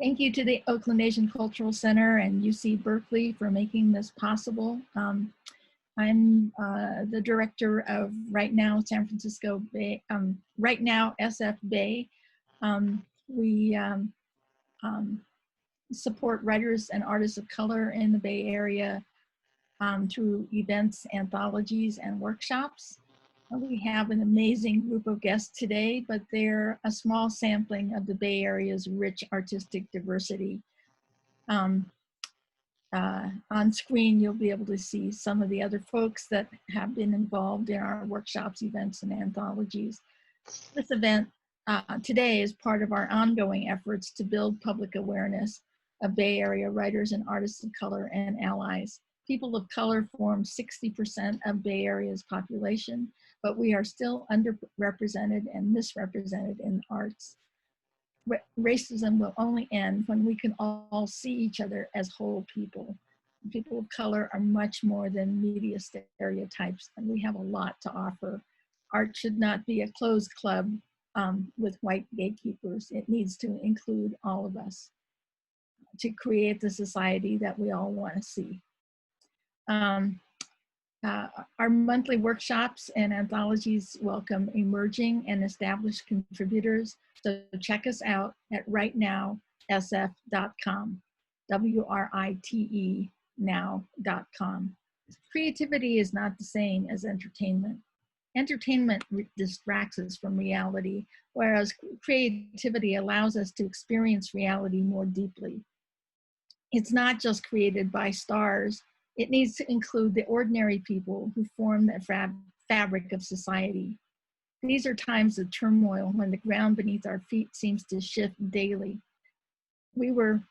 Thank you to the Oakland Asian Cultural Center and UC Berkeley for making this possible. I'm the director of Right Now San Francisco Bay, Right Now SF Bay. We support writers and artists of color in the Bay Area through events, anthologies, and workshops. We have an amazing group of guests today, but they're a small sampling of the Bay Area's rich artistic diversity. On screen, you'll be able to see some of the other folks that have been involved in our workshops, events, and anthologies. This event today is part of our ongoing efforts to build public awareness of Bay Area writers and artists of color and allies. People of color form 60% of Bay Area's population, but we are still underrepresented and misrepresented in the arts. Racism will only end when we can all see each other as whole people. People of color are much more than media stereotypes, and we have a lot to offer. Art should not be a closed club with white gatekeepers. It needs to include all of us to create the society that we all want to see. Our monthly workshops and anthologies welcome emerging and established contributors. So check us out at rightnowsf.com, WRITE now.com. Creativity is not the same as entertainment. Entertainment distracts us from reality, whereas creativity allows us to experience reality more deeply. It's not just created by stars. It needs to include the ordinary people who form the fabric of society. These are times of turmoil when the ground beneath our feet seems to shift daily. We were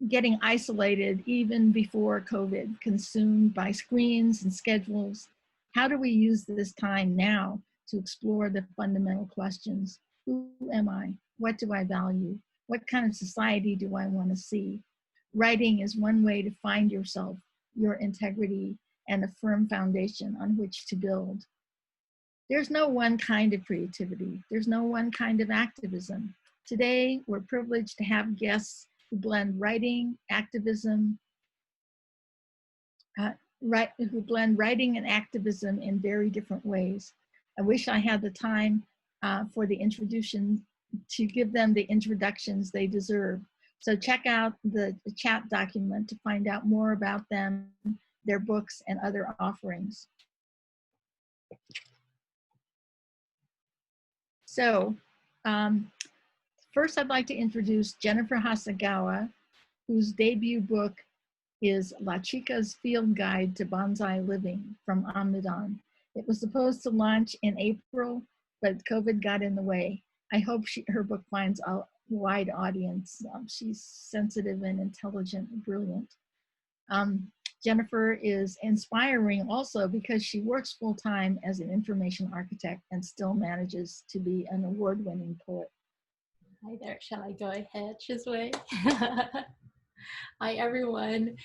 getting isolated even before COVID, consumed by screens and schedules. How do we use this time now to explore the fundamental questions? Who am I? What do I value? What kind of society do I want to see? Writing is one way to find yourself, your integrity, and a firm foundation on which to build. There's no one kind of creativity. There's no one kind of activism. Today, we're privileged to have guests who blend writing, activism, who blend writing and activism in very different ways. I wish I had the time for the introduction to give them the introductions they deserve. So check out the chat document to find out more about them, their books, and other offerings. So first I'd like to introduce Jennifer Hasegawa, whose debut book is La Chica's Field Guide to Bonsai Living from Amidon. It was supposed to launch in April, but COVID got in the way. I hope her book finds a wide audience. She's sensitive and intelligent and brilliant. Jennifer is inspiring also because she works full-time as an information architect and still manages to be an award-winning poet. Hi there, shall I go ahead, Shizue? Hi everyone,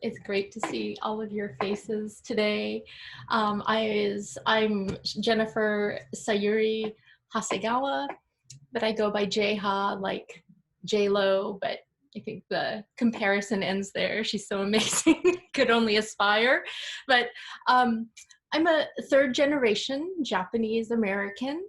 it's great to see all of your faces today. I'm Jennifer Sayuri Hasegawa, but I go by J-Ha, like J-Lo, but I think the comparison ends there. She's so amazing, could only aspire. But I'm a third generation Japanese American.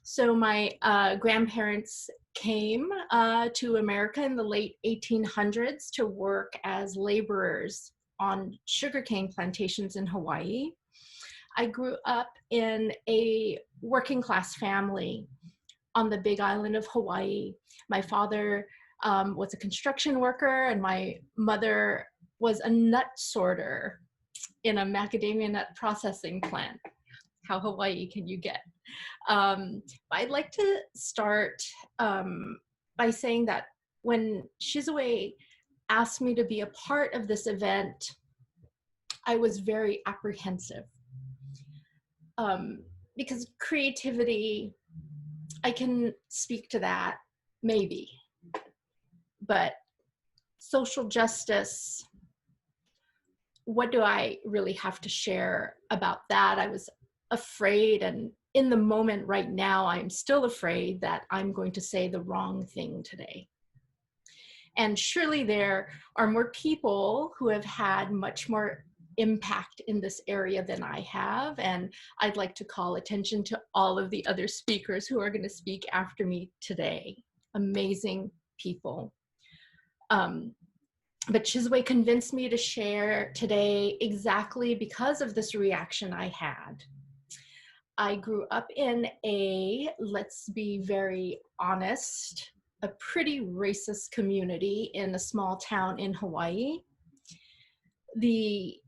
So my grandparents came to America in the late 1800s to work as laborers on sugarcane plantations in Hawaii. I grew up in a working class family on the Big Island of Hawaii. My father was a construction worker and my mother was a nut sorter in a macadamia nut processing plant. How Hawaii can you get? I'd like to start by saying that when Shizue asked me to be a part of this event, I was very apprehensive because creativity, I can speak to that, maybe, but social justice, what do I really have to share about that? I was afraid and in the moment right now, I'm still afraid that I'm going to say the wrong thing today. And surely there are more people who have had much more impact in this area than I have. And I'd like to call attention to all of the other speakers who are going to speak after me today. Amazing people. But Chiswe convinced me to share today exactly because of this reaction I had. I grew up in a, let's be very honest, a pretty racist community in a small town in Hawaii. The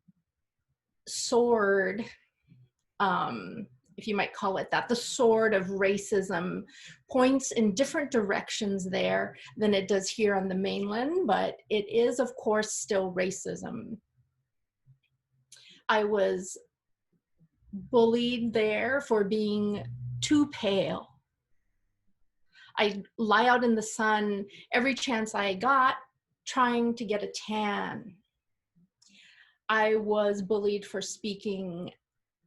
sword, if you might call it that, the sword of racism points in different directions there than it does here on the mainland, but it is, of course, still racism. I was bullied there for being too pale. I'd lie out in the sun every chance I got, trying to get a tan. I was bullied for speaking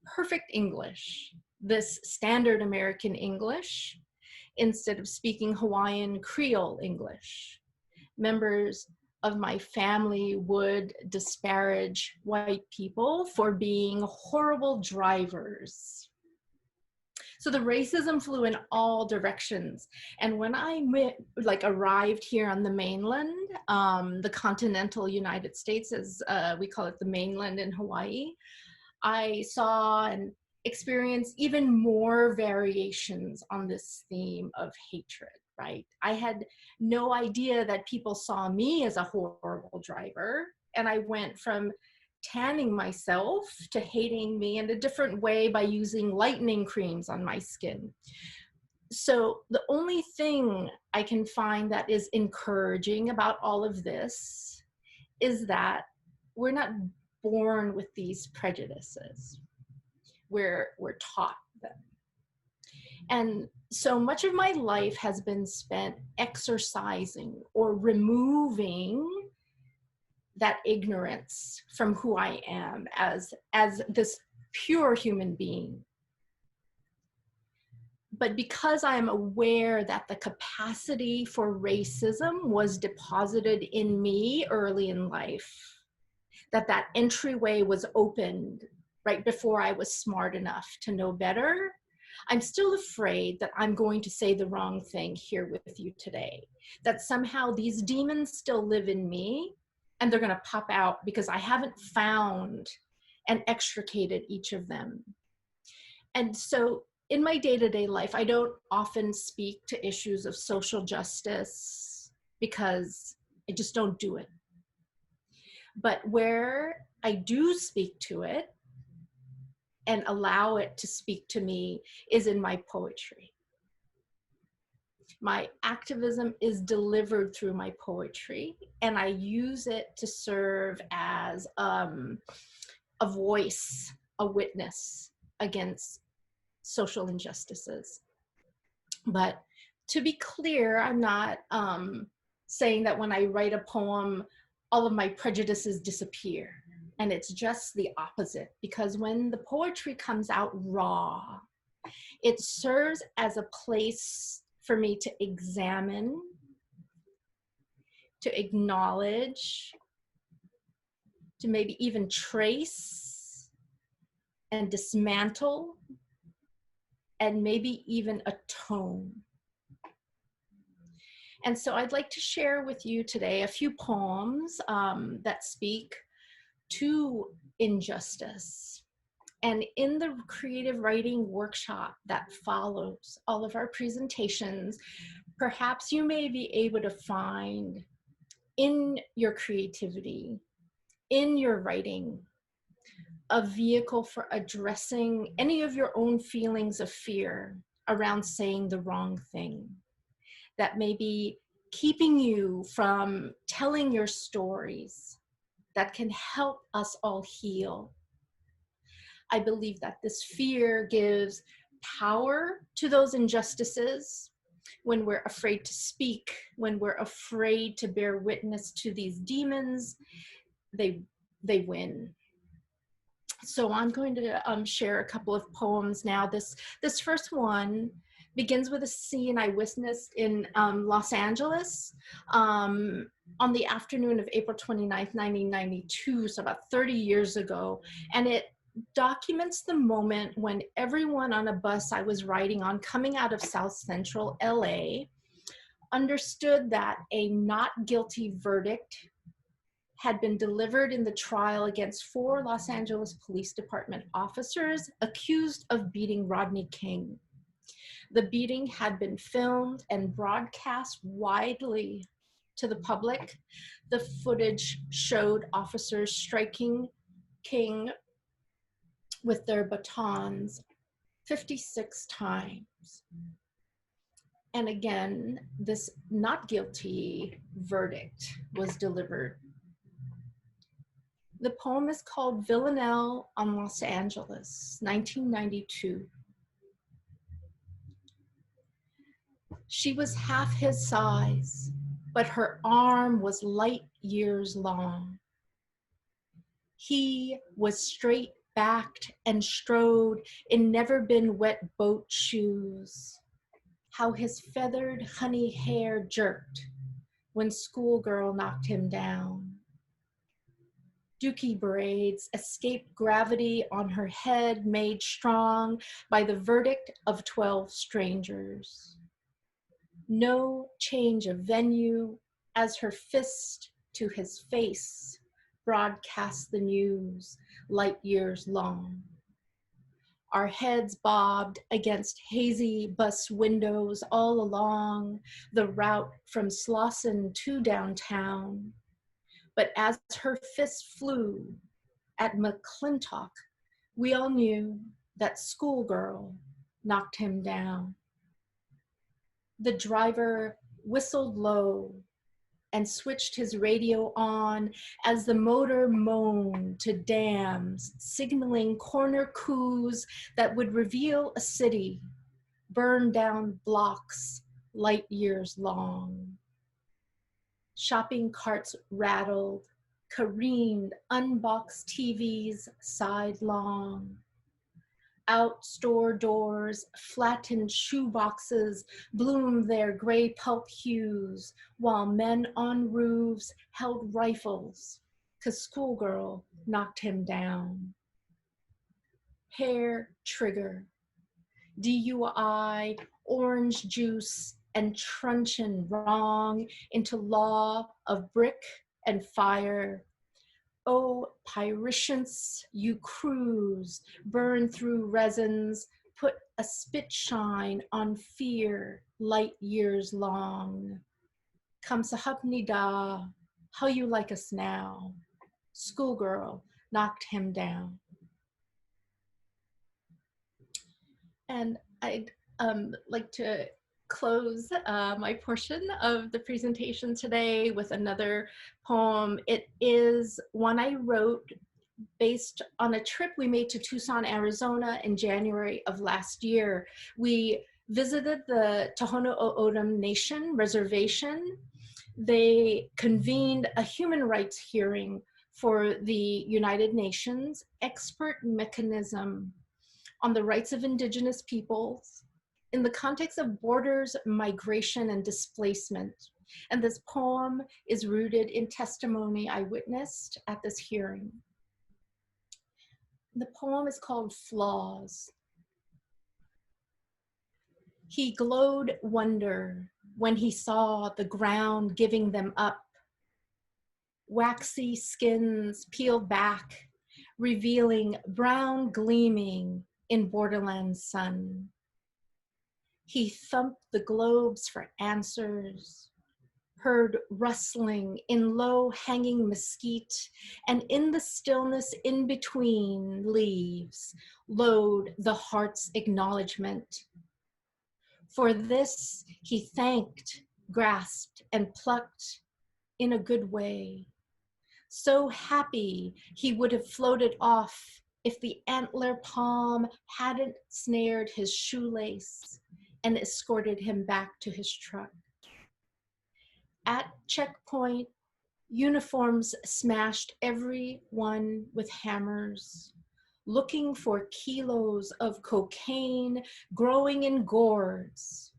perfect English, this standard American English, instead of speaking Hawaiian Creole English. Members of my family would disparage white people for being horrible drivers. So the racism flew in all directions. And when I arrived here on the mainland, the continental United States, as we call it, the mainland in Hawaii, I saw and experienced even more variations on this theme of hatred, right? I had no idea that people saw me as a horrible driver, and I went from tanning myself to hating me in a different way by using lightening creams on my skin. So the only thing I can find that is encouraging about all of this is that we're not born with these prejudices. We're taught them. And so much of my life has been spent exercising or removing that ignorance from who I am as this pure human being. But because I am aware that the capacity for racism was deposited in me early in life, that entryway was opened right before I was smart enough to know better, I'm still afraid that I'm going to say the wrong thing here with you today, that somehow these demons still live in me and they're going to pop out because I haven't found and extricated each of them. And so in my day-to-day life, I don't often speak to issues of social justice because I just don't do it. But where I do speak to it and allow it to speak to me is in my poetry. My activism is delivered through my poetry, and I use it to serve as a voice, a witness against social injustices. But to be clear, I'm not saying that when I write a poem, all of my prejudices disappear. And it's just the opposite, because when the poetry comes out raw, it serves as a place for me to examine, to acknowledge, to maybe even trace and dismantle, and maybe even atone. And so I'd like to share with you today a few poems that speak to injustice. And in the creative writing workshop that follows all of our presentations, perhaps you may be able to find in your creativity, in your writing, a vehicle for addressing any of your own feelings of fear around saying the wrong thing that may be keeping you from telling your stories that can help us all heal. I believe that this fear gives power to those injustices. When we're afraid to speak, when we're afraid to bear witness to these demons, they win. So I'm going to share a couple of poems now. This first one begins with a scene I witnessed in Los Angeles on the afternoon of April 29th, 1992, so about 30 years ago. And it documents the moment when everyone on a bus I was riding on coming out of South Central LA understood that a not guilty verdict had been delivered in the trial against 4 Los Angeles Police Department officers accused of beating Rodney King. The beating had been filmed and broadcast widely to the public. The footage showed officers striking King with their batons 56 times. And again, this not guilty verdict was delivered. The poem is called Villanelle on Los Angeles, 1992. She was half his size, but her arm was light years long. He was straight-backed and strode in never-been-wet boat shoes. How his feathered honey hair jerked when schoolgirl knocked him down. Dookie braids escaped gravity on her head, made strong by the verdict of 12 strangers. No change of venue as her fist to his face broadcast the news light years long. Our heads bobbed against hazy bus windows all along the route from Slauson to downtown. But as her fist flew at McClintock, we all knew that schoolgirl knocked him down. The driver whistled low and switched his radio on as the motor moaned to dams, signaling corner coups that would reveal a city, burn down blocks light years long. Shopping carts rattled, careened unboxed TVs sidelong. Out store doors, flattened shoeboxes bloomed their gray pulp hues, while men on roofs held rifles, 'cause schoolgirl knocked him down. Hair trigger, DUI, orange juice, and truncheon wrong into law of brick and fire. Oh, pyrescence, you cruise, burn through resins, put a spit shine on fear light years long. Kamsahamnida, how you like us now? Schoolgirl knocked him down. And I'd like to close my portion of the presentation today with another poem. It is one I wrote based on a trip we made to Tucson, Arizona in January of last year. We visited the Tohono O'odham Nation reservation. They convened a human rights hearing for the United Nations expert mechanism on the rights of indigenous peoples in the context of borders, migration, and displacement. And this poem is rooted in testimony I witnessed at this hearing. The poem is called Flaws. He glowed wonder when he saw the ground giving them up. Waxy skins peeled back, revealing brown gleaming in borderland sun. He thumped the globes for answers, heard rustling in low-hanging mesquite, and in the stillness in between leaves, lowed the heart's acknowledgement. For this he thanked, grasped, and plucked in a good way. So happy he would have floated off if the antler palm hadn't snared his shoelace and escorted him back to his truck. At checkpoint, uniforms smashed everyone with hammers. looking for kilos of cocaine growing in gourds.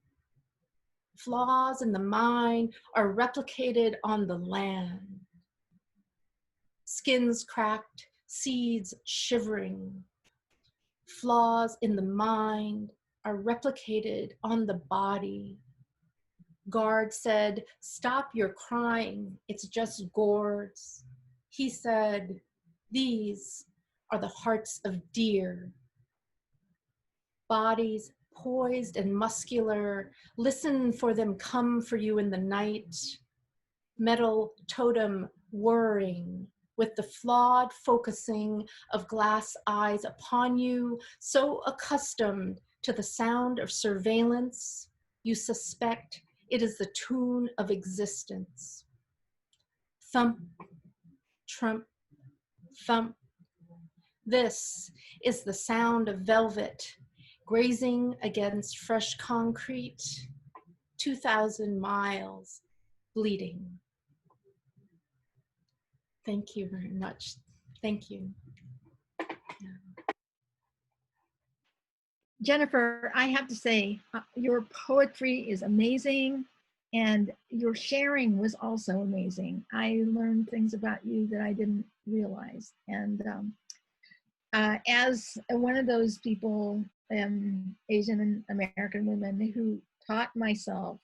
Flaws in the mind are replicated on the land. Skins cracked, seeds shivering. Flaws in the mind are replicated on the body. Guard said, "Stop your crying, it's just gourds." He said, "These are the hearts of deer." Bodies poised and muscular, listen for them come for you in the night. Metal totem whirring with the flawed focusing of glass eyes upon you, so accustomed to the sound of surveillance, you suspect it is the tune of existence. Thump, trump, thump. This is the sound of velvet grazing against fresh concrete, 2,000 miles bleeding. Thank you very much. Thank you. Jennifer, I have to say, your poetry is amazing, and your sharing was also amazing. I learned things about you that I didn't realize. And as one of those people, Asian and American women, who taught myself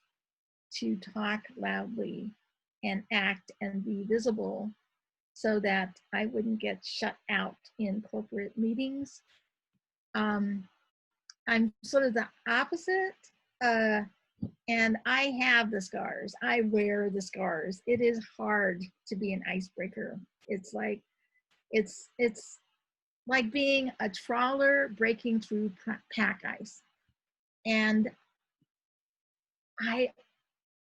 to talk loudly and act and be visible so that I wouldn't get shut out in corporate meetings, I'm sort of the opposite, and I have the scars. I wear the scars. It is hard to be an icebreaker. It's like being a trawler breaking through pack ice, and I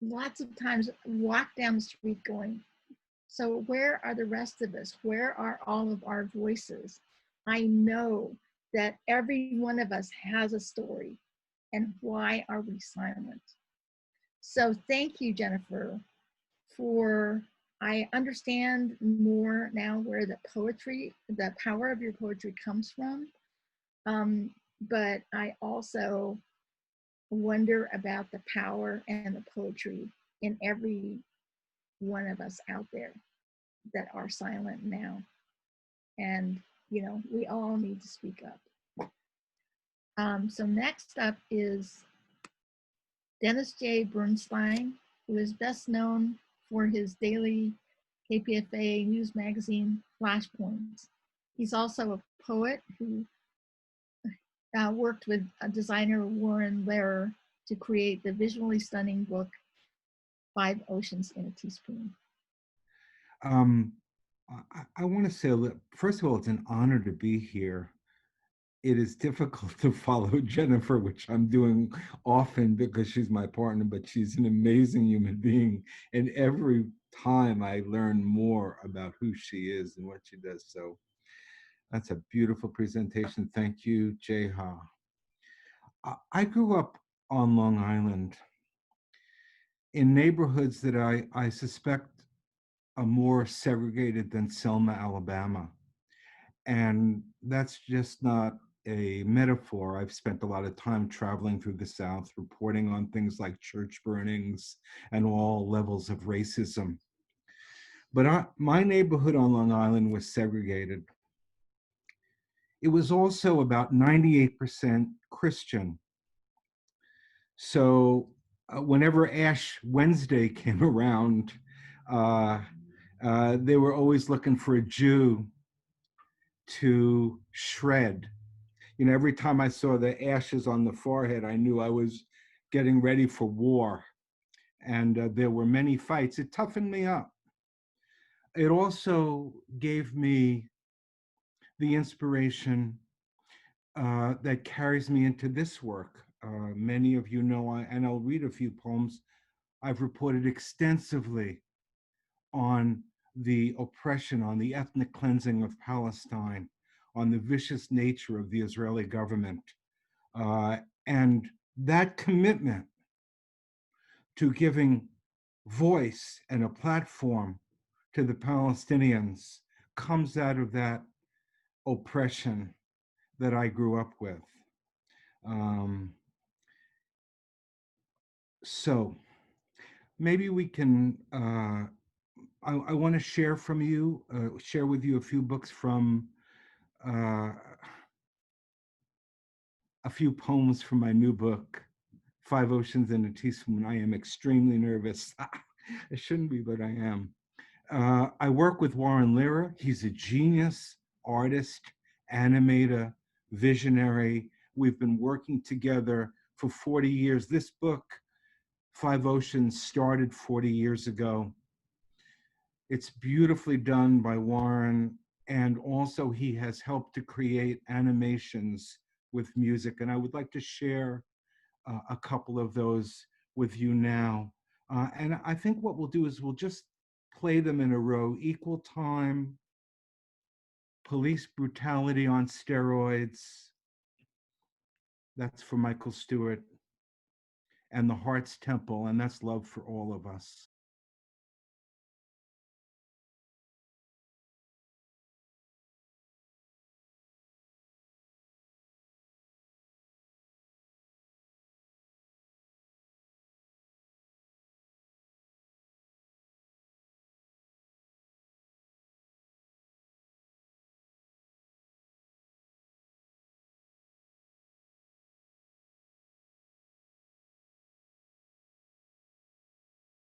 lots of times walk down the street going, so where are the rest of us? Where are all of our voices? I know that every one of us has a story, and why are we silent? So thank you, Jennifer, I understand more now where the power of your poetry comes from. But I also wonder about the power and the poetry in every one of us out there that are silent now. And, we all need to speak up. So next up is Dennis J Bernstein, who is best known for his daily KPFA news magazine, Flashpoints. He's also a poet who worked with designer Warren Lehrer to create the visually stunning book, 5 Oceans in a Teaspoon. I want to say, first of all, it's an honor to be here. It is difficult to follow Jennifer, which I'm doing often because she's my partner, but she's an amazing human being. And every time I learn more about who she is and what she does. So that's a beautiful presentation. Thank you, Jeha. I grew up on Long Island in neighborhoods that I suspect are more segregated than Selma, Alabama. And that's just not a metaphor. I've spent a lot of time traveling through the South, reporting on things like church burnings and all levels of racism. But my neighborhood on Long Island was segregated. It was also about 98% Christian. So whenever Ash Wednesday came around, they were always looking for a Jew to shred. Every time I saw the ashes on the forehead, I knew I was getting ready for war. And there were many fights. It toughened me up. It also gave me the inspiration that carries me into this work. Many of you know, and I'll read a few poems, I've reported extensively on the oppression, on the ethnic cleansing of Palestine, on the vicious nature of the Israeli government. And that commitment to giving voice and a platform to the Palestinians comes out of that oppression that I grew up with. So maybe we can, I want to share with you a few books from, a few poems from my new book, Five Oceans in a Teaspoon. I am extremely nervous. I shouldn't be, but I am. I work with Warren Lira. He's a genius, artist, animator, visionary. We've been working together for 40 years. This book, Five Oceans, started 40 years ago. It's beautifully done by Warren, and also he has helped to create animations with music. And I would like to share a couple of those with you now. And I think what we'll do is we'll just play them in a row. Equal Time, Police Brutality on Steroids, that's for Michael Stewart, and The Heart's Temple, and that's Love for All of Us.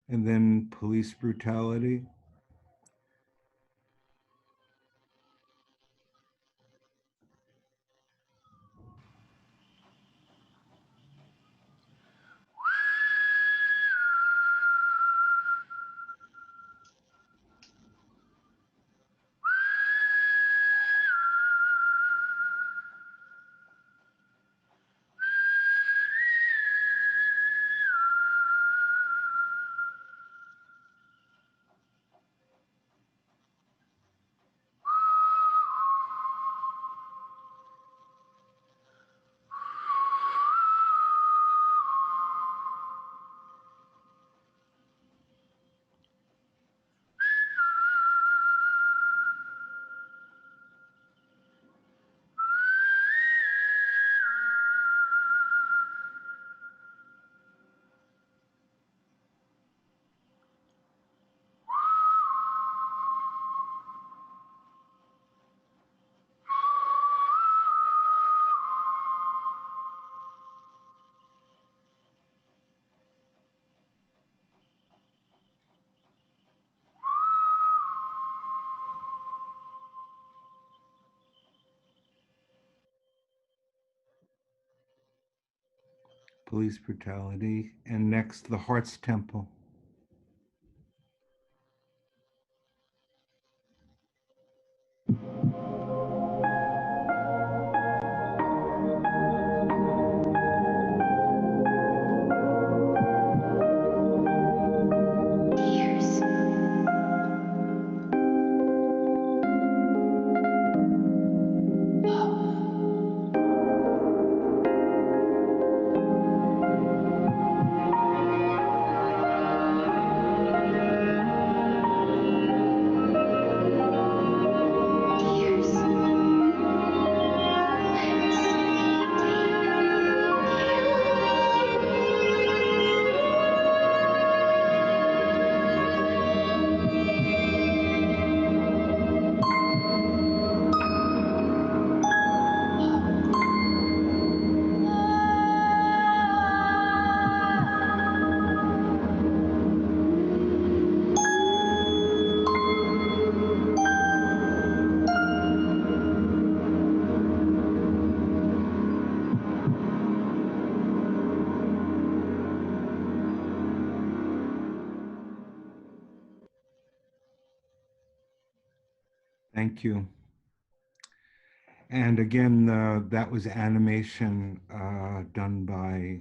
And then Police Brutality. Police Brutality, and next, The Heart's Temple. Thank you. And again, that was animation done by,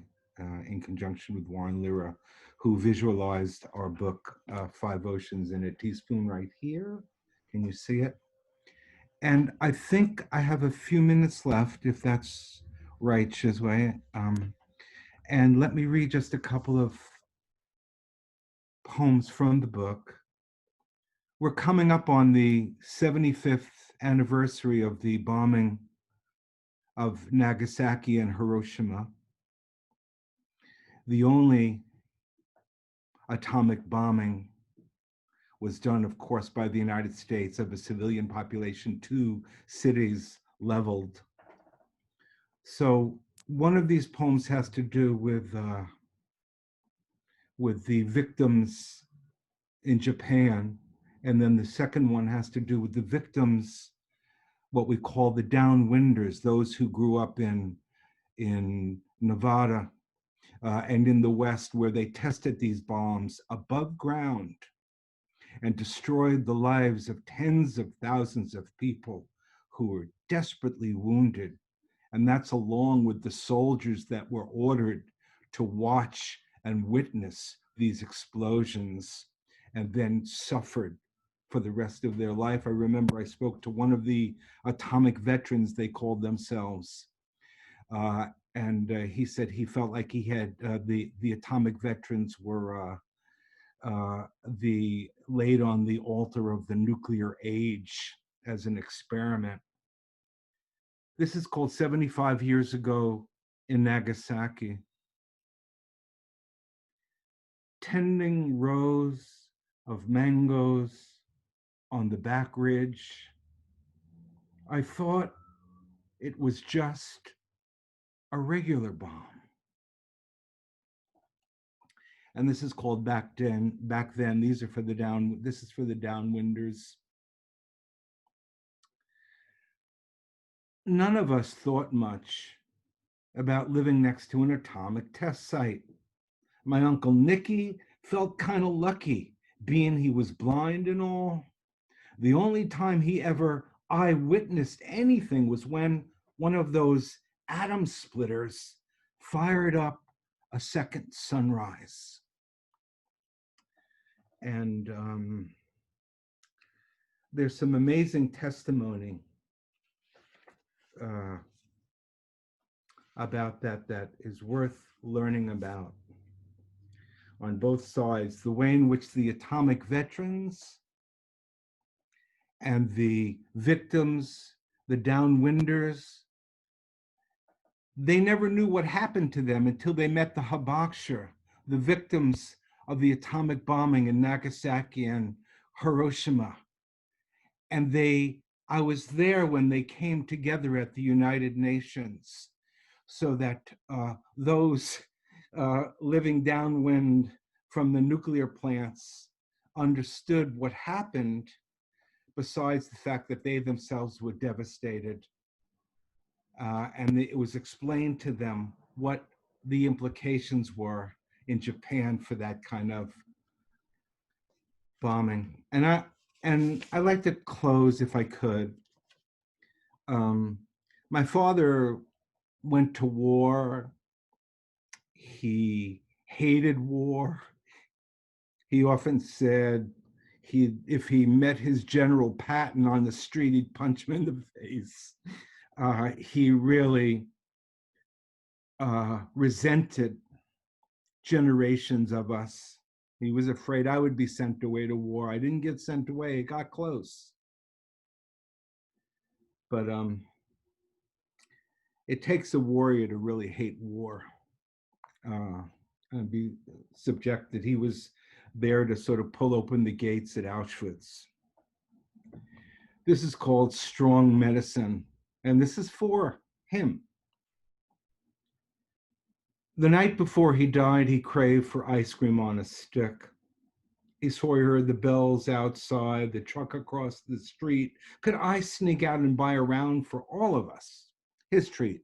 in conjunction with Warren Lira, who visualized our book, Five Oceans in a Teaspoon, right here. Can you see it? And I think I have a few minutes left, if that's right, Shizue. And let me read just a couple of poems from the book. We're coming up on the 75th anniversary of the bombing of Nagasaki and Hiroshima. The only atomic bombing was done, of course, by the United States of a civilian population, 2 cities leveled. So one of these poems has to do with the victims in Japan, and then the second one has to do with the victims, what we call the downwinders, those who grew up in Nevada and in the West, where they tested these bombs above ground and destroyed the lives of tens of thousands of people who were desperately wounded. And that's along with the soldiers that were ordered to watch and witness these explosions and then suffered for the rest of their life. I remember I spoke to one of the atomic veterans, they called themselves, and he said he felt like he had, the atomic veterans were laid on the altar of the nuclear age as an experiment. This is called 75 Years Ago in Nagasaki. Tending rows of mangoes on the back ridge, I thought it was just a regular bomb. And this is called Back Then. These are for the this is for the downwinders. None of us thought much about living next to an atomic test site. My Uncle Nicky felt kind of lucky, being he was blind and all. The only time he ever eyewitnessed anything was when one of those atom splitters fired up a second sunrise. And there's some amazing testimony about that is worth learning about on both sides. The way in which the atomic veterans and the victims, the downwinders, they never knew what happened to them until they met the Hibakusha, the victims of the atomic bombing in Nagasaki and Hiroshima. And I was there when they came together at the United Nations so that those living downwind from the nuclear plants understood what happened, besides the fact that they themselves were devastated. And it was explained to them what the implications were in Japan for that kind of bombing. And I'd like to close, if I could. My father went to war. He hated war. He often said if he met his General Patton on the street, he'd punch him in the face. He really resented generations of us. He was afraid I would be sent away to war. I didn't get sent away, it got close. But it takes a warrior to really hate war and be subjected. He was there to sort of pull open the gates at Auschwitz. This is called Strong Medicine, and this is for him. The night before he died, he craved for ice cream on a stick. He swore he heard the bells outside, the truck across the street. Could I sneak out and buy a round for all of us? His treat.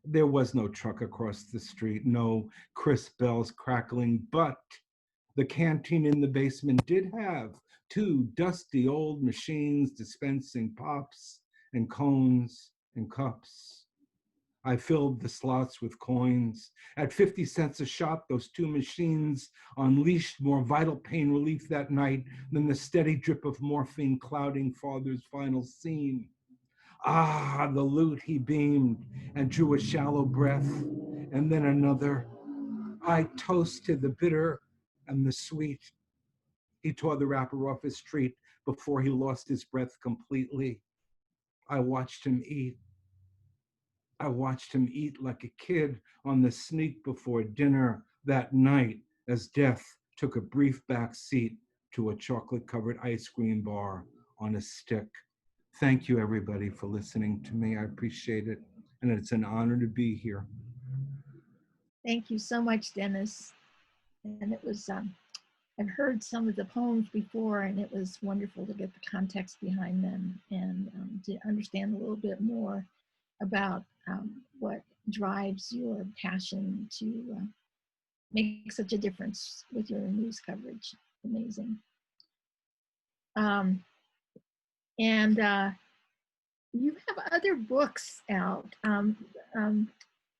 There was no truck across the street, no crisp bells crackling, but the canteen in the basement did have 2 dusty old machines dispensing pops and cones and cups. I filled the slots with coins. At 50 cents a shot, those 2 machines unleashed more vital pain relief that night than the steady drip of morphine clouding father's final scene. Ah, the loot, he beamed and drew a shallow breath, and then another. I toasted the bitter and the sweet. He tore the wrapper off his treat before he lost his breath completely. I watched him eat. I watched him eat like a kid on the sneak before dinner that night as death took a brief back seat to a chocolate-covered ice cream bar on a stick. Thank you, everybody, for listening to me. I appreciate it, and it's an honor to be here. Thank you so much, Dennis. And it was, I've heard some of the poems before, and it was wonderful to get the context behind them and to understand a little bit more about what drives your passion to make such a difference with your news coverage. Amazing. And you have other books out. I'm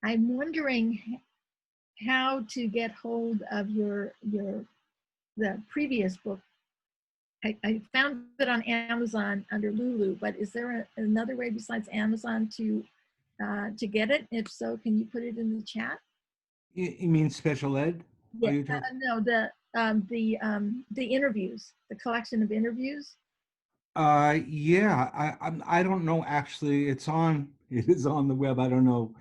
wondering how to get hold of the previous book. I found it on Amazon under Lulu, but is there another way besides Amazon to get it? If so, can you put it in the chat? You mean special ed? Yeah, no, the interviews, the collection of interviews. Yeah, I don't know, actually. It is on the web. I don't know.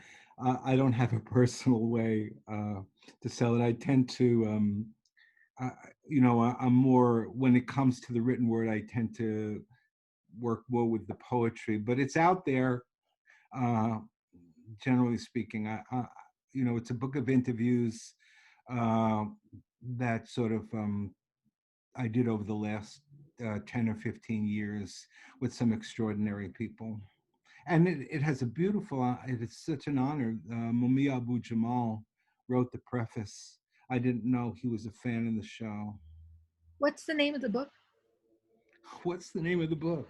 I don't have a personal way to sell it. I tend to, you know, I'm more, when it comes to the written word, I tend to work more with the poetry, but it's out there, generally speaking. You know, it's a book of interviews that sort of I did over the last 10 or 15 years with some extraordinary people. And it has a beautiful, it is such an honor. Mumia Abu Jamal wrote the preface. I didn't know he was a fan of the show. What's the name of the book? What's the name of the book?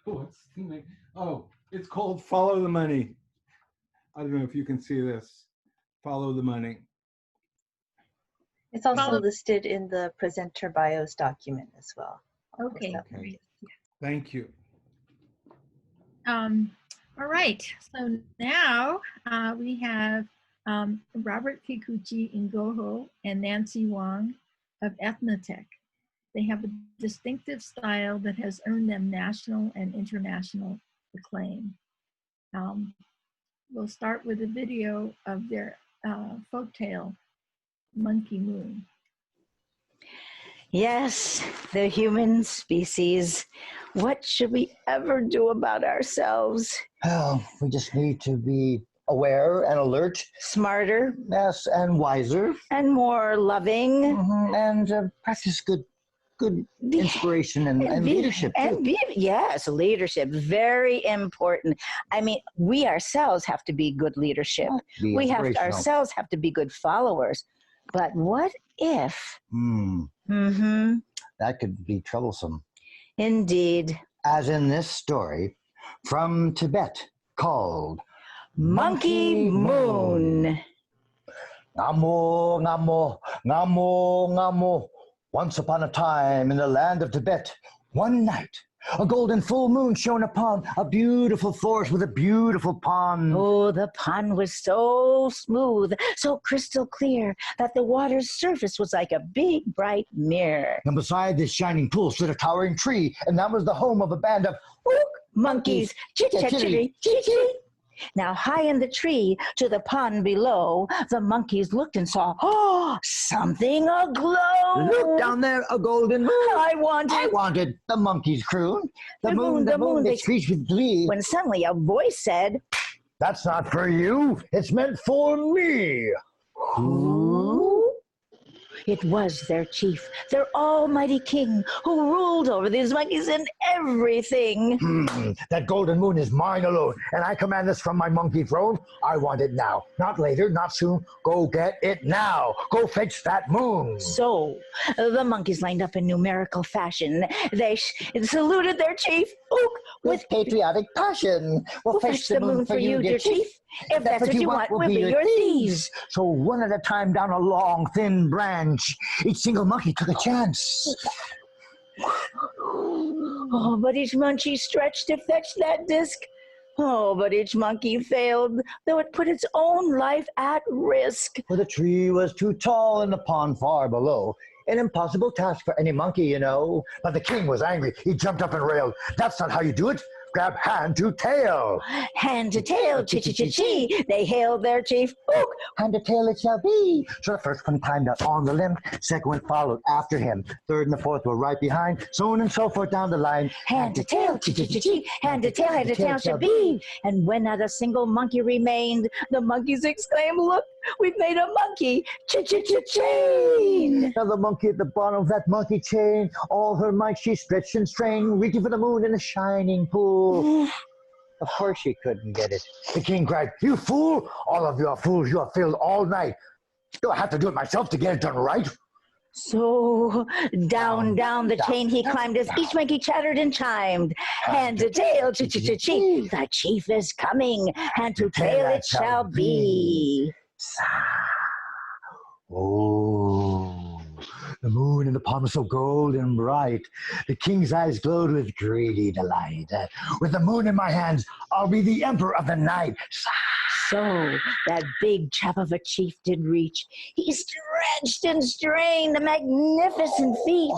What's the name? Oh, it's called Follow the Money. I don't know if you can see this. Follow the Money. It's also listed in the presenter bios document as well. Okay. Okay. Thank you. All right. So now we have Robert Kikuchi, Yngojo, and Nancy Wang of Eth-Noh-Tec. They have a distinctive style that has earned them national and international acclaim. We'll start with a video of their folktale, Monkey Moon. Yes, the human species. What should we ever do about ourselves? Well, we just need to be aware and alert. Smarter. Yes, and wiser. And more loving. And practice good inspiration and leadership too. Yes, leadership, very important. I mean, we ourselves have to be good leadership. We ourselves have to be good followers. But what if? That could be troublesome. Indeed. As in this story from Tibet called Monkey Moon. Ngamo, ngamo, ngamo, ngamo. Once upon a time in the land of Tibet, one night, a golden full moon shone upon a beautiful forest with a beautiful pond. Oh, the pond was so smooth, so crystal clear, that the water's surface was like a big, bright mirror. And beside this shining pool stood a towering tree, and that was the home of a band of monkeys. Chit-chat-chitty, chitty. Now, high in the tree, to the pond below, the monkeys looked and saw, something aglow. Look down there, a golden moon. I wanted the monkeys croon. The moon, they screeched with glee. When suddenly a voice said, "That's not for you, it's meant for me." Who? It was their chief, their almighty king, who ruled over these monkeys and everything. That golden moon is mine alone, and I command this from my monkey throne. I want it now, not later, not soon. Go get it now. Go fetch that moon. So the monkeys lined up in numerical fashion. They saluted their chief with patriotic passion. We'll fetch the moon for you, dear chief. If that's what you want, we'll be your thieves. So one at a time down a long, thin branch, each single monkey took a chance. Oh, but each monkey stretched to fetch that disc. Oh, but each monkey failed, though it put its own life at risk. For the tree was too tall and the pond far below. An impossible task for any monkey, you know. But the king was angry. He jumped up and railed. "That's not how you do it. grab hand to tail. Hand to tail, chi-chi-chi-chi. They hailed their chief. Book. Hand to tail it shall be. So the first one climbed up on the limb. Second one followed after him. Third and the fourth were right behind. So on and so forth down the line. Hand to tail, chi-chi-chi-chi. Hand to tail shall be. And when not a single monkey remained, the monkeys exclaimed, look, we've made a monkey. Chi-chi-chi-chain. Now the monkey at the bottom of that monkey chain, all her might she stretched and strained, reaching for the moon in a shining pool. Of course she couldn't get it. The king cried, you fool! All of you are fools, you have failed all night. Do I have to do it myself to get it done right? So down the chain he climbed as each monkey chattered and chimed. Hand to tail, chi-chi-chi-chi. The chief is coming. Hand to tail it shall be. Oh, the moon in the pond was so golden bright. The king's eyes glowed with greedy delight. With the moon in my hands, I'll be the emperor of the night. So that big chap of a chief did reach. He stretched and strained a magnificent feat.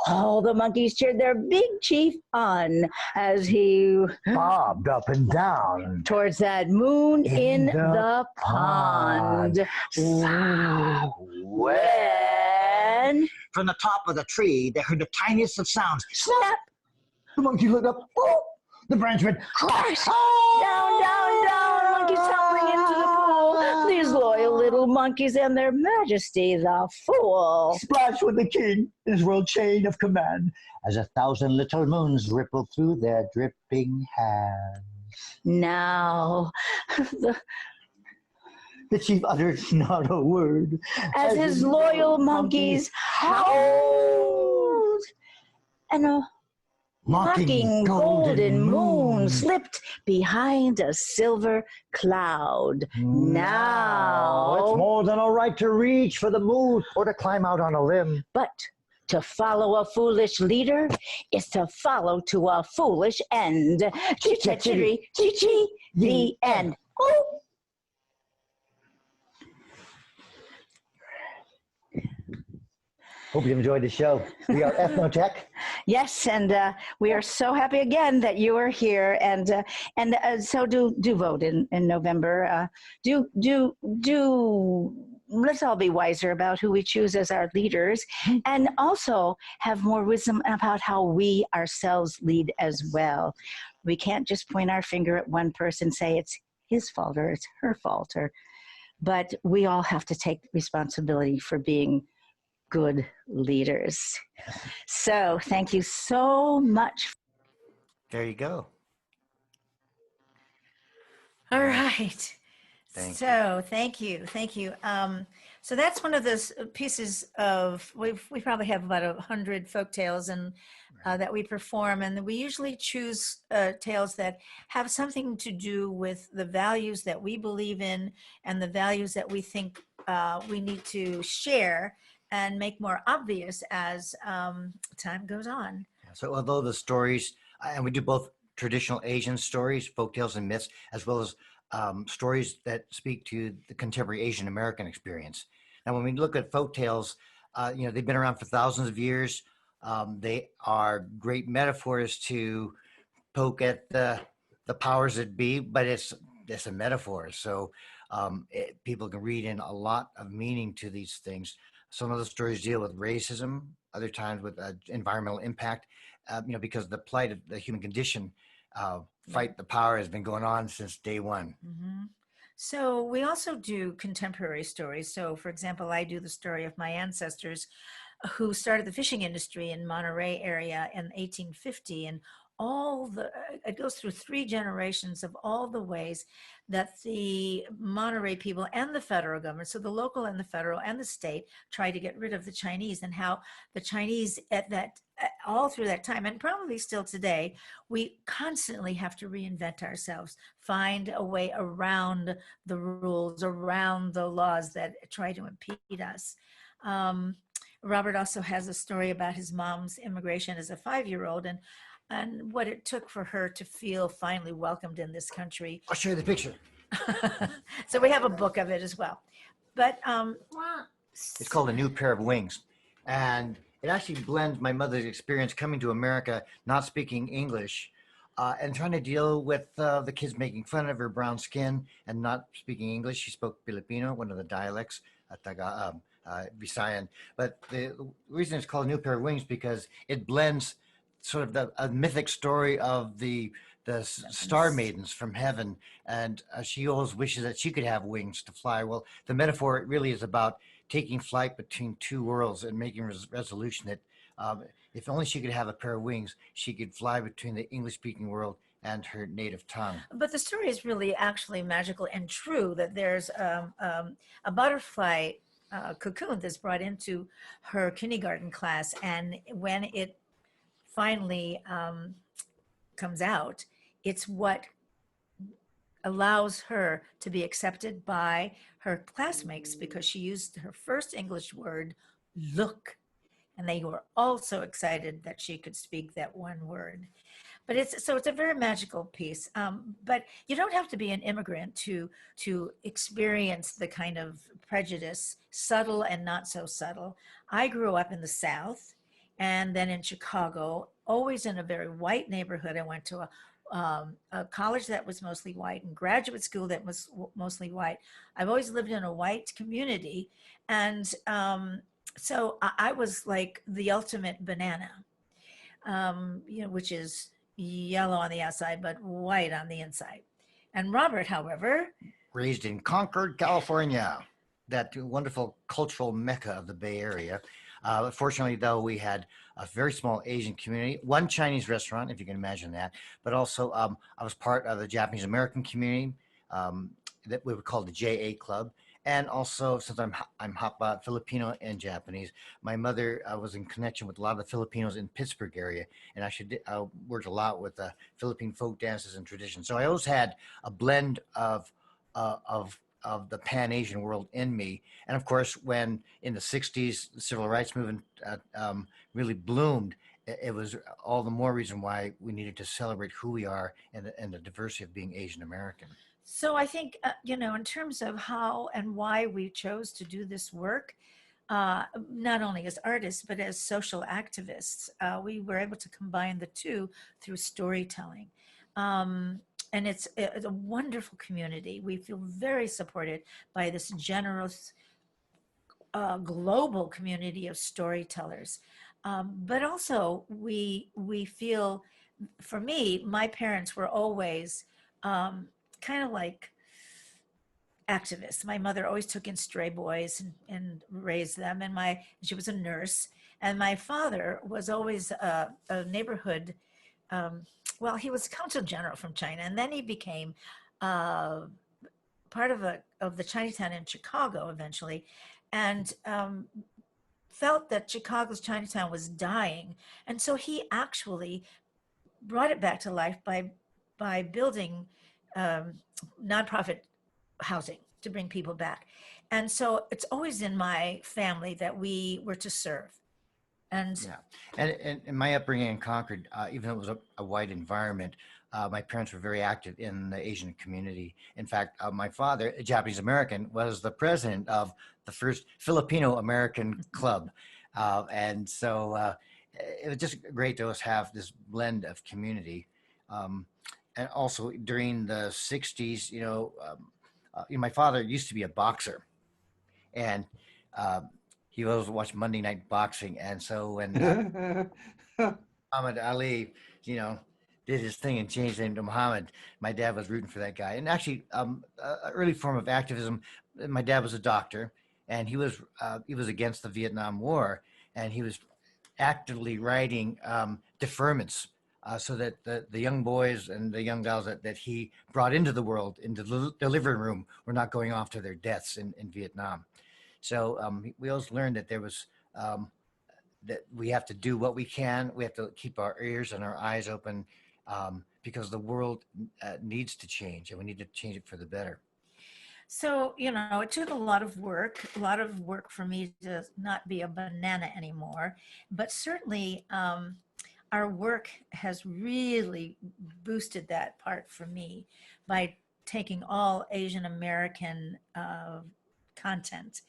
All the monkeys cheered their big chief on as he bobbed up and down towards that moon in the pond. When from the top of the tree, they heard the tiniest of sounds. Snap! The monkey looked up. Oh! The branch went crash! Down, down, down! Monkeys tumbling into the pool. These loyal little monkeys and their majesty, the fool. Splash with the king, his royal chain of command, as 1,000 little moons rippled through their dripping hands. Now, the chief uttered not a word as his loyal monkeys howled, and a mocking golden moon slipped behind a silver cloud. Now it's more than all right to reach for the moon or to climb out on a limb. But to follow a foolish leader is to follow to a foolish end. Chi-chi-chi-chi, the end. Oh. Hope you enjoyed the show. We are Eth-Noh-Tec. Yes, and we are so happy again that you are here, and so do vote in November. Let's all be wiser about who we choose as our leaders, and also have more wisdom about how we ourselves lead as well. We can't just point our finger at one person, say it's his fault or it's her fault, but we all have to take responsibility for being good leaders. So thank you so much. There you go. All right. Thank you. So that's one of those pieces of, we probably have about 100 folk tales and that we perform, and we usually choose tales that have something to do with the values that we believe in and the values that we think we need to share and make more obvious as time goes on. So although the stories, and we do both traditional Asian stories, folktales and myths, as well as stories that speak to the contemporary Asian American experience. Now, when we look at folktales, they've been around for thousands of years. They are great metaphors to poke at the powers that be, but it's a metaphor. So people can read in a lot of meaning to these things. Some of the stories deal with racism, other times with environmental impact, because the plight of the human condition, fight the power has been going on since day one. Mm-hmm. So we also do contemporary stories. So for example, I do the story of my ancestors who started the fishing industry in Monterey area in 1850, and it goes through 3 generations of all the ways that the Monterey people and the federal government, so the local and the federal and the state, try to get rid of the Chinese, and how the Chinese all through that time, and probably still today, we constantly have to reinvent ourselves, find a way around the rules, around the laws that try to impede us. Robert also has a story about his mom's immigration as a 5-year-old, and what it took for her to feel finally welcomed in this country. I'll show you the picture. So we have a book of it as well. But it's called A New Pair of Wings. And it actually blends my mother's experience coming to America, not speaking English, and trying to deal with the kids making fun of her brown skin and not speaking English. She spoke Filipino, one of the dialects, Visayan. But the reason it's called A New Pair of Wings because it blends sort of a mythic story of the star maidens from heaven, and she always wishes that she could have wings to fly. Well, the metaphor really is about taking flight between two worlds and making resolution that if only she could have a pair of wings, she could fly between the English-speaking world and her native tongue. But the story is really actually magical and true, that there's a butterfly cocoon that's brought into her kindergarten class, and when it finally comes out, it's what allows her to be accepted by her classmates because she used her first English word, look. And they were all so excited that she could speak that one word. But it's a very magical piece. But you don't have to be an immigrant to experience the kind of prejudice, subtle and not so subtle. I grew up in the South and then in Chicago, always in a very white neighborhood. I went to a college that was mostly white and graduate school that was mostly white. I've always lived in a white community. And so I was like the ultimate banana, which is yellow on the outside, but white on the inside. And Robert, however, raised in Concord, California, that wonderful cultural mecca of the Bay Area. Fortunately, though, we had a very small Asian community, one Chinese restaurant, if you can imagine that, but also I was part of the Japanese American community that we would call the JA Club. And also, since I'm Filipino and Japanese, my mother was in connection with a lot of the Filipinos in Pittsburgh area, and actually worked a lot with Philippine folk dances and traditions. So I always had a blend of the Pan-Asian world in me. And of course, when in the 60s, the civil rights movement really bloomed, it was all the more reason why we needed to celebrate who we are and the diversity of being Asian American. So I think, in terms of how and why we chose to do this work, not only as artists, but as social activists, we were able to combine the two through storytelling. And it's a wonderful community. We feel very supported by this generous global community of storytellers. But also we feel, for me, my parents were always kind of like activists. My mother always took in stray boys and raised them, and she was a nurse. And my father was always a neighborhood, he was consul general from China, and then he became part of the Chinatown in Chicago eventually, and felt that Chicago's Chinatown was dying, and so he actually brought it back to life by building nonprofit housing to bring people back. And so it's always in my family that we were to serve. And in my upbringing in Concord, even though it was a white environment, my parents were very active in the Asian community. In fact, my father, a Japanese American, was the president of the first Filipino American club. And so it was just great to us have this blend of community. And also during the 60s, my father used to be a boxer, and he always watched Monday Night Boxing. And so when Muhammad Ali, did his thing and changed his name to Muhammad, my dad was rooting for that guy. And actually, an early form of activism, my dad was a doctor, and he was against the Vietnam War, and he was actively writing deferments so that the young boys and the young gals that he brought into the world, into the living room, were not going off to their deaths in Vietnam. So we always learned that there was, that we have to do what we can. We have to keep our ears and our eyes open because the world needs to change, and we need to change it for the better. So, it took a lot of work for me to not be a banana anymore, but certainly our work has really boosted that part for me by taking all Asian American content.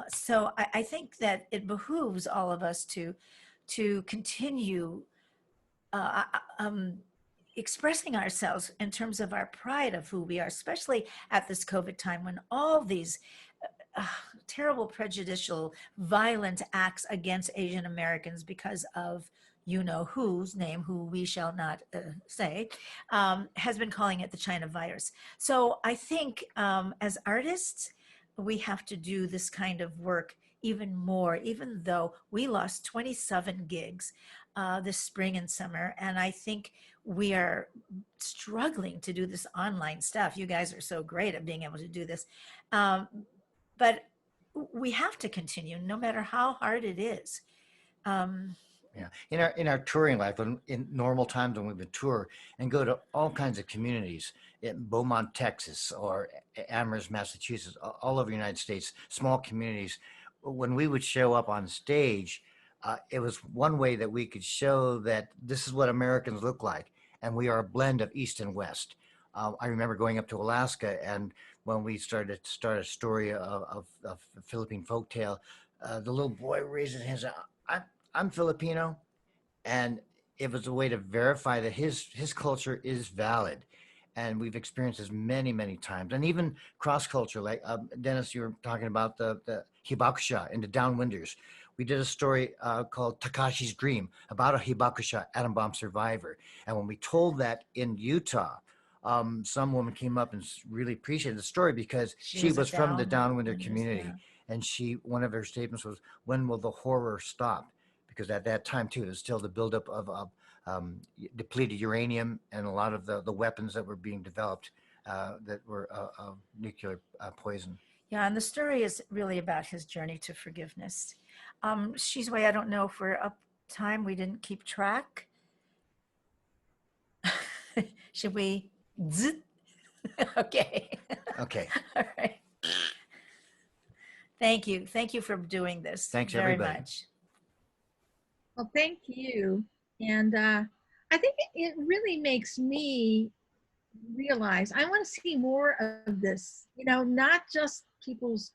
So I think that it behooves all of us to continue expressing ourselves in terms of our pride of who we are, especially at this COVID time when all these terrible, prejudicial, violent acts against Asian Americans because of you know whose name, who we shall not say, has been calling it the China virus. So I think as artists, we have to do this kind of work even more, even though we lost 27 gigs this spring and summer. And I think we are struggling to do this online stuff. You guys are so great at being able to do this. But we have to continue no matter how hard it is. Yeah, in our touring life, in normal times when we would tour and go to all kinds of communities in Beaumont, Texas, or Amherst, Massachusetts, all over the United States, small communities, when we would show up on stage, it was one way that we could show that this is what Americans look like, and we are a blend of East and West. I remember going up to Alaska, and when we started to start a story of Philippine folktale, the little boy raised his hands. I'm Filipino, and it was a way to verify that his culture is valid, and we've experienced this many times, and even cross culture. Like Dennis, you were talking about the hibakusha and the downwinders. We did a story called Takashi's Dream about a hibakusha atom bomb survivor, and when we told that in Utah, some woman came up and really appreciated the story because she was from the downwinder community, and one of her statements was, "When will the horror stop?" Because at that time too, there's still the buildup of depleted uranium and a lot of the weapons that were being developed that were nuclear poison. Yeah, and the story is really about his journey to forgiveness. Shizue, I don't know if we're up time. We didn't keep track. Should we? Okay. Okay. All right. Thank you. Thank you for doing this. Thanks, very everybody. much. Well, thank you. And I think it really makes me realize I want to see more of this, not just people's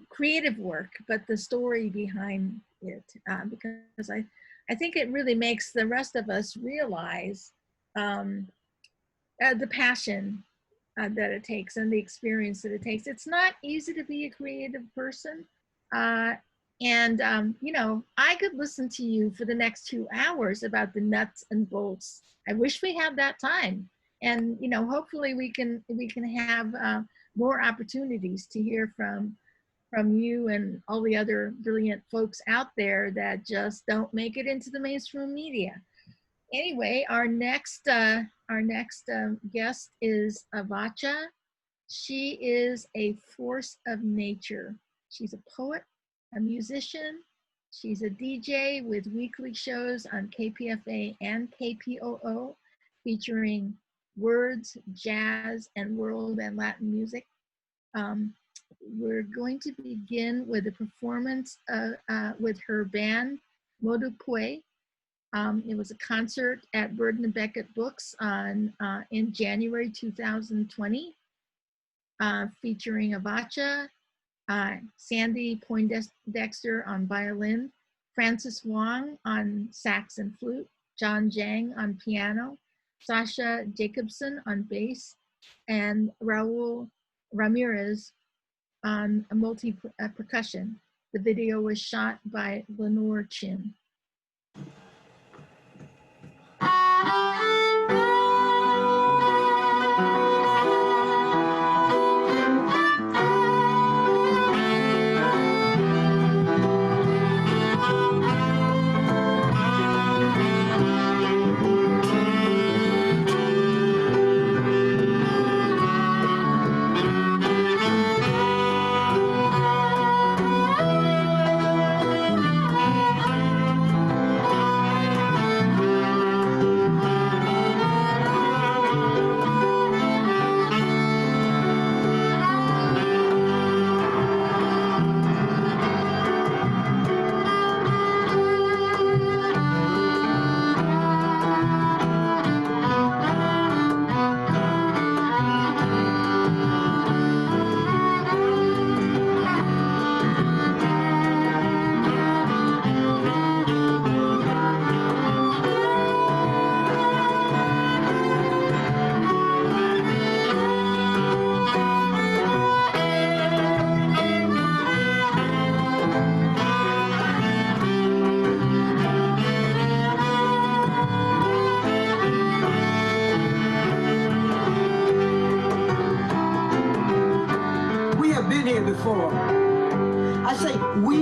creative work, but the story behind it, because I think it really makes the rest of us realize the passion that it takes and the experience that it takes. It's not easy to be a creative person. I could listen to you for the next 2 hours about the nuts and bolts. I wish we had that time. And, hopefully we can have more opportunities to hear from you and all the other brilliant folks out there that just don't make it into the mainstream media. Anyway, our next guest is Avata. She is a force of nature. She's a poet, a musician. She's a DJ with weekly shows on KPFA and KPOO featuring words, jazz, and world and Latin music. We're going to begin with a performance with her band, Modupue. It was a concert at Bird and Beckett Books in January 2020, featuring Avata, Sandy Poindexter on violin, Francis Wang on sax and flute, John Jang on piano, Sasha Jacobson on bass, and Raul Ramirez on multi-percussion. The video was shot by Lenore Chin.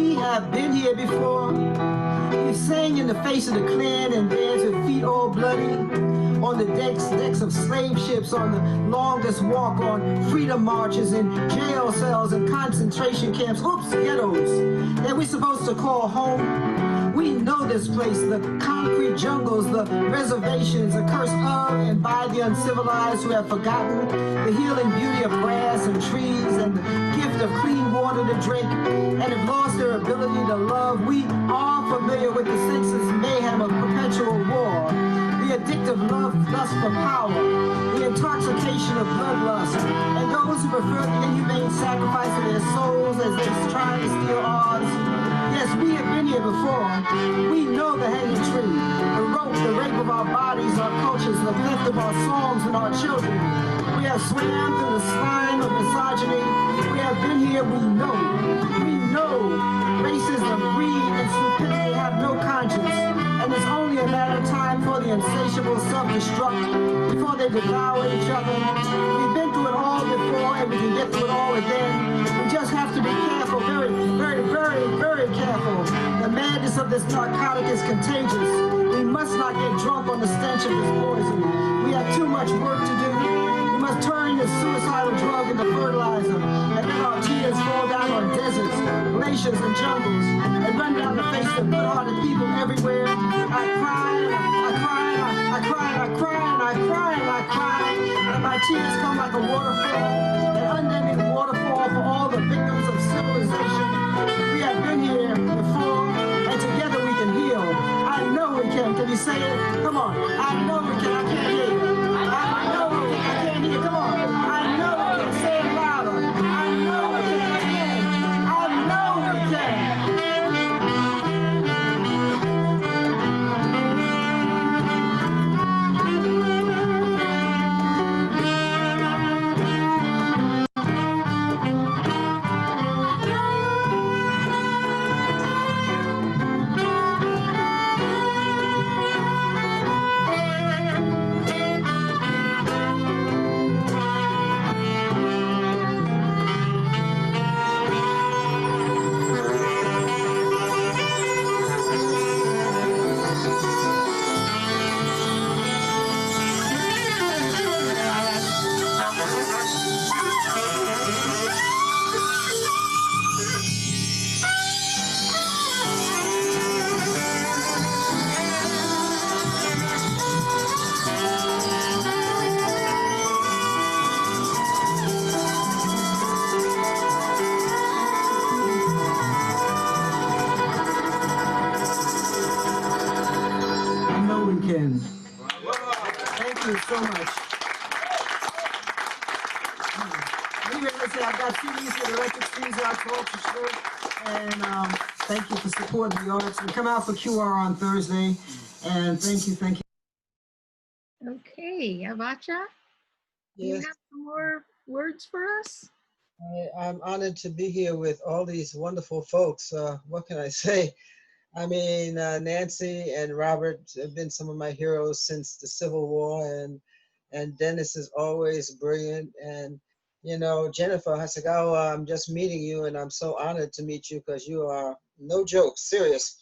we have been here before. We sang in the face of the Klan and danced with feet all bloody on the decks of slave ships, on the longest walk, on freedom marches, in jail cells and concentration camps, oops, ghettos, that we're supposed to call home. We know this place, the concrete jungles, the reservations, a curse of and by the uncivilized who have forgotten the healing beauty of grass and trees and the gift of clean water to drink and have lost their ability to love. We are familiar with the senseless mayhem of perpetual war, the addictive lust for power, the intoxication of bloodlust, and those who prefer the inhumane sacrifice of their souls as they try to steal ours. Yes, we have been here before. We know the hanging tree, the rope, the rape of our bodies, our cultures, the theft of our songs and our children. We have swam through the slime of misogyny. We have been here, we know. We know racism, greed, and stupidity have no conscience. And it's only a matter of time for the insatiable self-destruct before they devour each other. We've been through it all before, and we can get through it all again. We just have to be careful, very, very, very, very careful. The madness of this narcotic is contagious. We must not get drunk on the stench of this poison. We have too much work to do. We must turn this suicidal drug into fertilizer and let our tears fall down on deserts, glaciers, and jungles, and run down the face of good-hearted people everywhere. I cry, I cry, I cry, I cry, and I cry, and I cry, and my tears come like a waterfall, an unending waterfall for all the victims of civilization. We have been here before, and together we can heal. I know we can. Can you say it? Come on. I know we can. I can't hear you. I know we can. I can't hear you. Come on. I know we can. Say it louder. I know we can. I know we can. Thank you so much. Anyway, listen, I've got CDs for the electric streams out to Orchestra, and thank you for supporting the arts. We come out for QR on Thursday, and thank you, thank you. Okay, Avata, do you Yes, have some more words for us? I'm honored to be here with all these wonderful folks. What can I say? I mean, Nancy and Robert have been some of my heroes since the Civil War, and Dennis is always brilliant. And, you know, Jennifer Hasegawa, I'm just meeting you, and I'm so honored to meet you because you are, no joke, serious.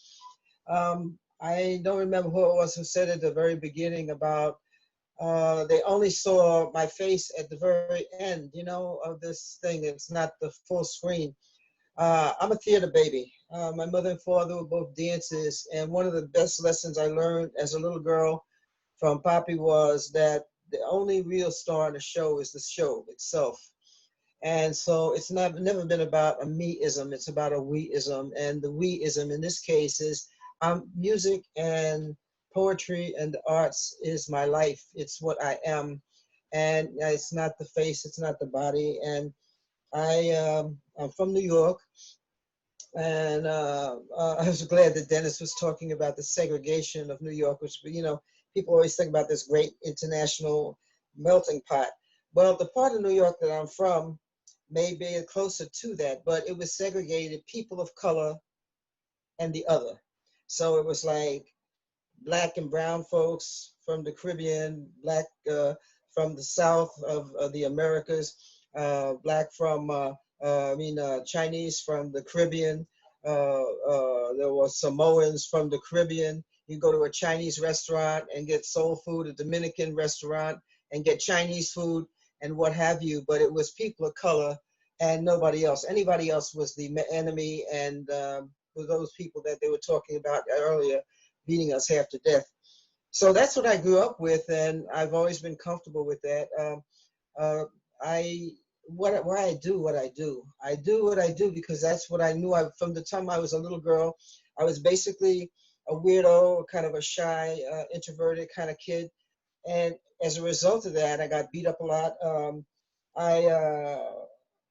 I don't remember who it was who said at the very beginning about they only saw my face at the very end, you know, of this thing. It's not the full screen. I'm a theater baby. My mother and father were both dancers, and one of the best lessons I learned as a little girl from Poppy was that the only real star in the show is the show itself. And so it's never been about a me-ism, it's about a we-ism. And the we-ism in this case is music and poetry and the arts is my life. It's what I am. And it's not the face, it's not the body. And I'm from New York. And I was glad that Dennis was talking about the segregation of New York, which, you know, people always think about this great international melting pot. Well, the part of New York that I'm from may be closer to that, but it was segregated people of color and the other. So it was like Black and brown folks from the Caribbean, Black from the South of the Americas, Black from, Chinese from the Caribbean, There were Samoans from the Caribbean. You go to a Chinese restaurant and get soul food, a Dominican restaurant and get Chinese food and what have you. But it was people of color and nobody else. Anybody else was the enemy, and for those people that they were talking about earlier, beating us half to death. So that's what I grew up with, and I've always been comfortable with that. Why I do what I do. I do what I do because that's what I knew. From the time I was a little girl, I was basically a weirdo, kind of a shy, introverted kind of kid. And as a result of that, I got beat up a lot.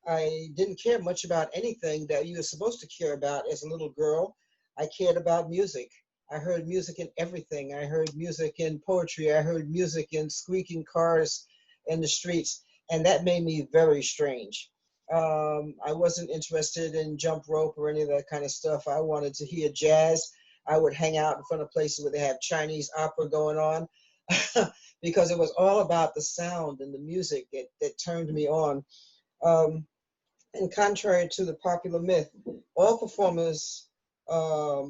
I didn't care much about anything that you were supposed to care about as a little girl. I cared about music. I heard music in everything. I heard music in poetry. I heard music in squeaking cars in the streets. And that made me very strange. I wasn't interested in jump rope or any of that kind of stuff. I wanted to hear jazz. I would hang out in front of places where they have Chinese opera going on because it was all about the sound and the music that turned me on. And contrary to the popular myth, all performers are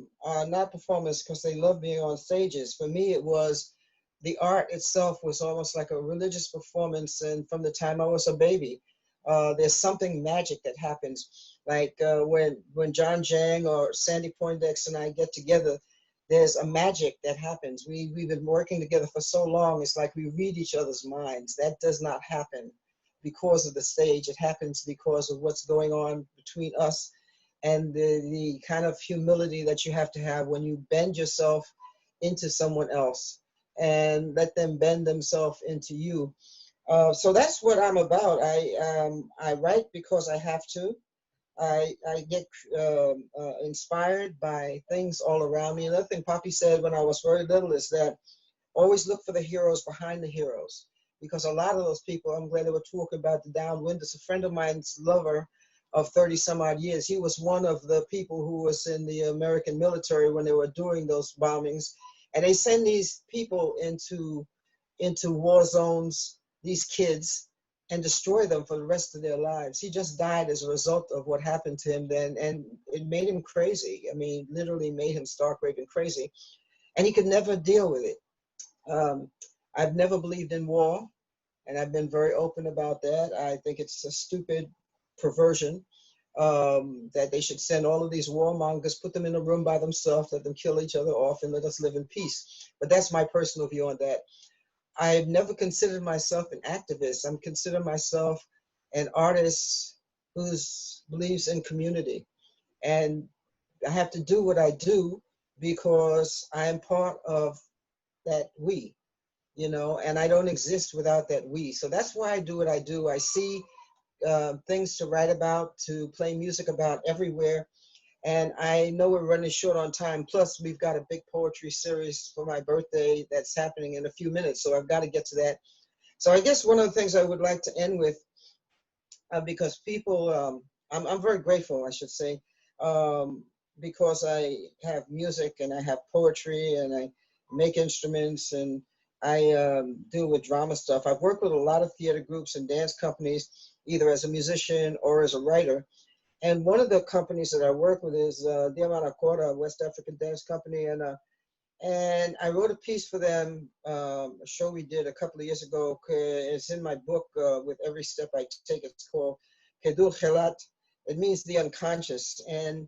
not performers because they love being on stages. For me, it was the art itself was almost like a religious performance, and from the time I was a baby, there's something magic that happens. Like when John Jang or Sandy Poindexter and I get together, there's a magic that happens. We've been working together for so long, it's like we read each other's minds. That does not happen because of the stage. It happens because of what's going on between us and the kind of humility that you have to have when you bend yourself into someone else and let them bend themselves into you. So that's what I'm about. I write because I have to. I get inspired by things all around me. Another thing Poppy said when I was very little is that always look for the heroes behind the heroes, because a lot of those people, I'm glad they were talking about the downwind. It's a friend of mine's lover of 30 some odd years. He was one of the people who was in the American military when they were doing those bombings. And they send these people into war zones, these kids, and destroy them for the rest of their lives. He just died as a result of what happened to him then, and it made him crazy. I mean, literally made him stark raving crazy. And he could never deal with it. I've never believed in war, and I've been very open about that. I think it's a stupid perversion that they should send all of these warmongers, put them in a room by themselves, let them kill each other off, and let us live in peace. But that's my personal view on that. I've never considered myself an activist. I'm considering myself an artist who believes in community. And I have to do what I do because I am part of that we, you know, and I don't exist without that we. So that's why I do what I do. I see things to write about, to play music about everywhere. And I know we're running short on time. Plus, we've got a big poetry series for my birthday that's happening in a few minutes. So I've got to get to that. So I guess one of the things I would like to end with, because people, I'm very grateful, I should say, because I have music and I have poetry and I make instruments and I deal with drama stuff. I've worked with a lot of theater groups and dance companies, either as a musician or as a writer. And one of the companies that I work with is Diaspora, a West African dance company. And I wrote a piece for them, a show we did a couple of years ago. It's in my book, With Every Step I Take. It's called Kedul Chelat. It means the unconscious. And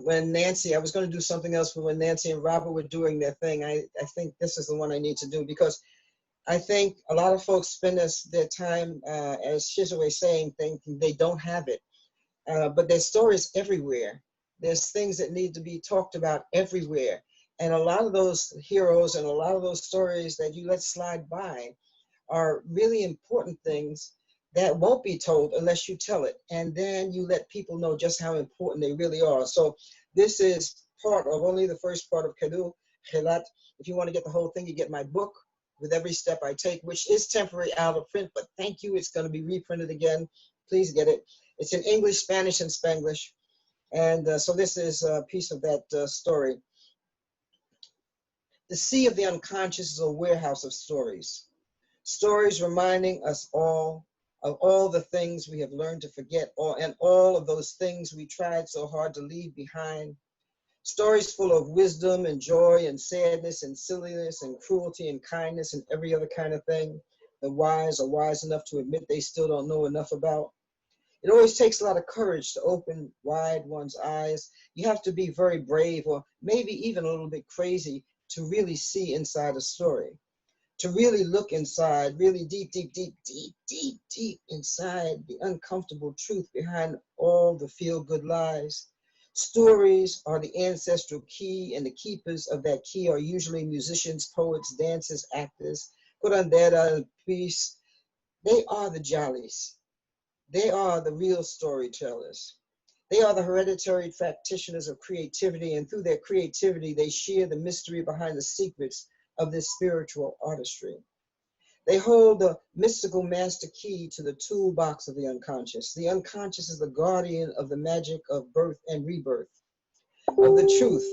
when Nancy, I was going to do something else, but when Nancy and Robert were doing their thing, I think this is the one I need to do, because I think a lot of folks spend their time, as Shizue is saying, thinking they don't have it. But there's stories everywhere. There's things that need to be talked about everywhere. And a lot of those heroes and a lot of those stories that you let slide by are really important things that won't be told unless you tell it. And then you let people know just how important they really are. So this is part of only the first part of Kedul Chelat. If you want to get the whole thing, you get my book, With Every Step I Take, which is temporary out of print, but thank you. It's going to be reprinted again. Please get it. It's in English, Spanish, and Spanglish. And so this is a piece of that story. The sea of the unconscious is a warehouse of stories. Stories reminding us all of all the things we have learned to forget, and all of those things we tried so hard to leave behind. Stories full of wisdom and joy and sadness and silliness and cruelty and kindness and every other kind of thing the wise are wise enough to admit they still don't know enough about. It always takes a lot of courage to open wide one's eyes. You have to be very brave, or maybe even a little bit crazy, to really see inside a story, to really look inside, really deep, deep, deep, deep, deep, deep inside the uncomfortable truth behind all the feel-good lies. Stories are the ancestral key, and the keepers of that key are usually musicians, poets, dancers, actors. Curandera, peace. They are the jollies. They are the real storytellers. They are the hereditary practitioners of creativity, and through their creativity, they share the mystery behind the secrets of this spiritual artistry. They hold the mystical master key to the toolbox of the unconscious. The unconscious is the guardian of the magic of birth and rebirth, of the truth,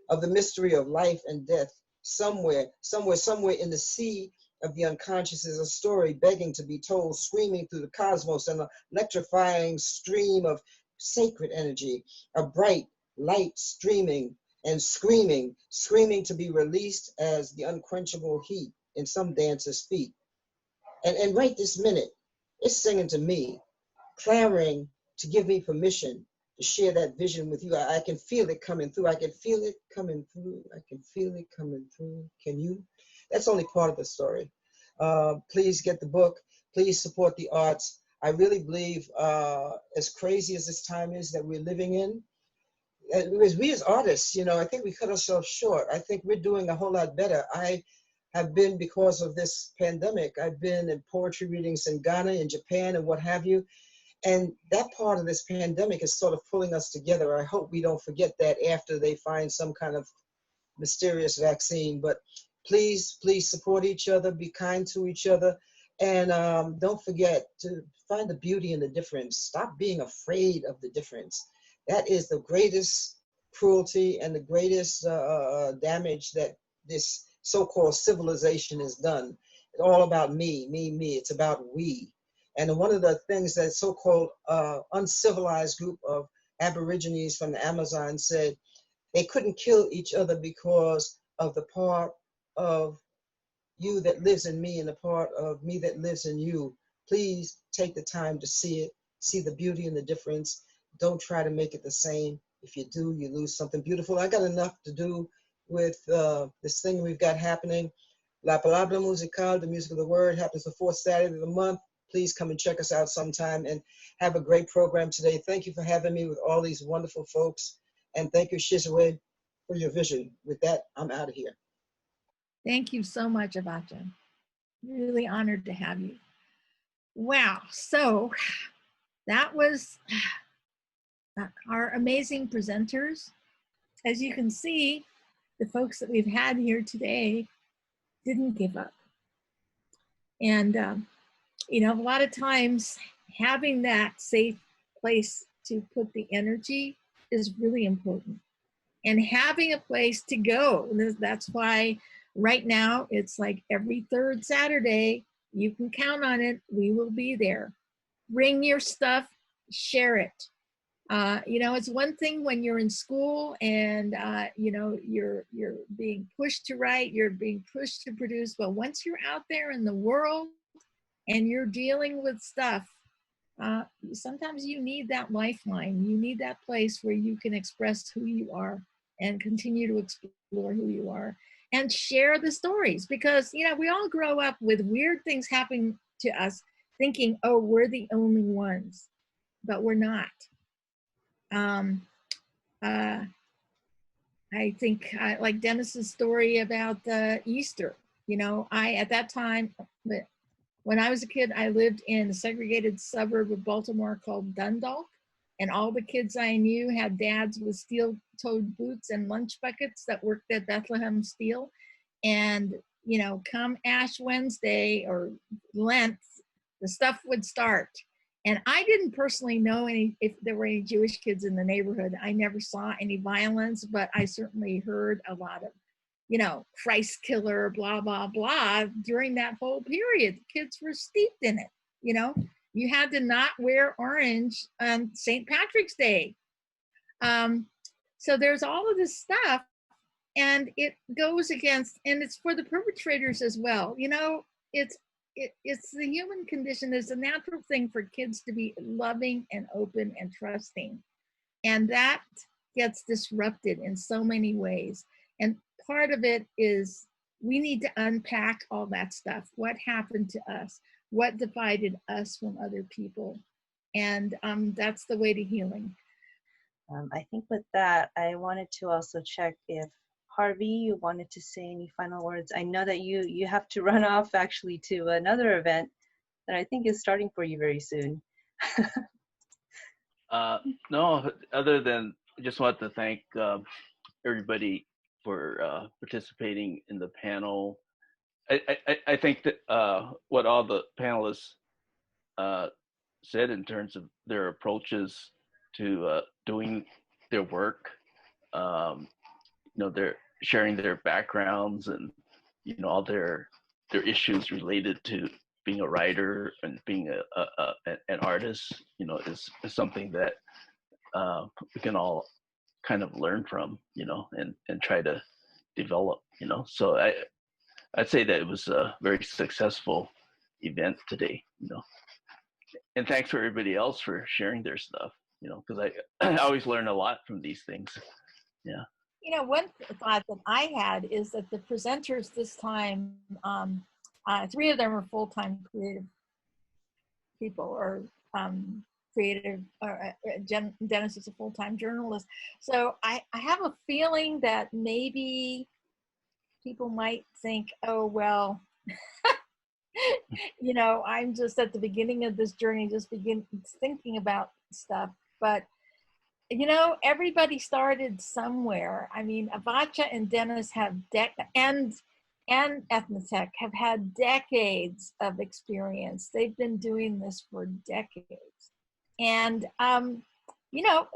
of the mystery of life and death. Somewhere in the sea of the unconscious is a story begging to be told, screaming through the cosmos, an electrifying stream of sacred energy, a bright light streaming and screaming to be released as the unquenchable heat in some dancer's feet. And right this minute, it's singing to me, clamoring to give me permission to share that vision with you. I can feel it coming through. I can feel it coming through. I can feel it coming through. Can you? That's only part of the story. Please get the book. Please support the arts. I really believe, as crazy as this time is that we're living in, as we as artists, I think we cut ourselves short. I think we're doing a whole lot better. I have been, because of this pandemic, I've been in poetry readings in Ghana, in Japan, and what have you. And that part of this pandemic is sort of pulling us together. I hope we don't forget that after they find some kind of mysterious vaccine. But please support each other, be kind to each other, and don't forget to find the beauty in the difference. Stop being afraid of the difference. That is the greatest cruelty and the greatest damage that this so-called civilization has done. It's all about me. It's about we. And one of the things that so-called uncivilized group of Aborigines from the Amazon said, they couldn't kill each other because of the part of you that lives in me and the part of me that lives in you. Please take the time to see it, see the beauty and the difference. Don't try to make it the same. If you do, you lose something beautiful. I got enough to do with this thing we've got happening. La Palabra Musical, the music of the word, happens the fourth Saturday of the month. Please come and check us out sometime and have a great program today. Thank you for having me with all these wonderful folks. And thank you, Shizue, for your vision. With that, I'm out of here. Thank you so much, Avata. Really honored to have you. Wow, so that was our amazing presenters. As you can see, the folks that we've had here today didn't give up. And, a lot of times having that safe place to put the energy is really important. And having a place to go. That's why right now it's like every third Saturday, you can count on it. We will be there. Bring your stuff, share it. It's one thing when you're in school and, you're being pushed to write, you're being pushed to produce. But once you're out there in the world and you're dealing with stuff, sometimes you need that lifeline. You need that place where you can express who you are and continue to explore who you are and share the stories. Because, we all grow up with weird things happening to us thinking, oh, we're the only ones, but we're not. I think like Dennis's story about Easter, at that time, when I was a kid, I lived in a segregated suburb of Baltimore called Dundalk, and all the kids I knew had dads with steel-toed boots and lunch buckets that worked at Bethlehem Steel. And, come Ash Wednesday or Lent, the stuff would start. And I didn't personally know if there were any Jewish kids in the neighborhood. I never saw any violence, but I certainly heard a lot of, Christ killer, blah, blah, blah, during that whole period. The kids were steeped in it, You had to not wear orange on St. Patrick's Day. So there's all of this stuff, and it goes against, and it's for the perpetrators as well. You know, it's the human condition. It's a natural thing for kids to be loving and open and trusting. And that gets disrupted in so many ways. And part of it is we need to unpack all that stuff. What happened to us? What divided us from other people? And that's the way to healing. I think with that, I wanted to also check if Harvey, you wanted to say any final words. I know that you have to run off actually to another event that I think is starting for you very soon. No, other than I just want to thank everybody for participating in the panel. I think that what all the panelists said in terms of their approaches to doing their work, you know, they're sharing their backgrounds and, you know, all their issues related to being a writer and being an artist, you know, is something that we can all kind of learn from, you know, and try to develop, you know. So I'd say that it was a very successful event today, you know. And thanks for everybody else for sharing their stuff, you know, because I always learn a lot from these things. Yeah. You know, one thought that I had is that the presenters this time, 3 of them are full-time creative people, or creative, Dennis is a full-time journalist. So I have a feeling that maybe people might think, oh, well, you know, I'm just at the beginning of this journey, just thinking about stuff. But, you know, everybody started somewhere. I mean, Avata and Dennis have, and Eth-Noh-Tec have had decades of experience. They've been doing this for decades. And, you know,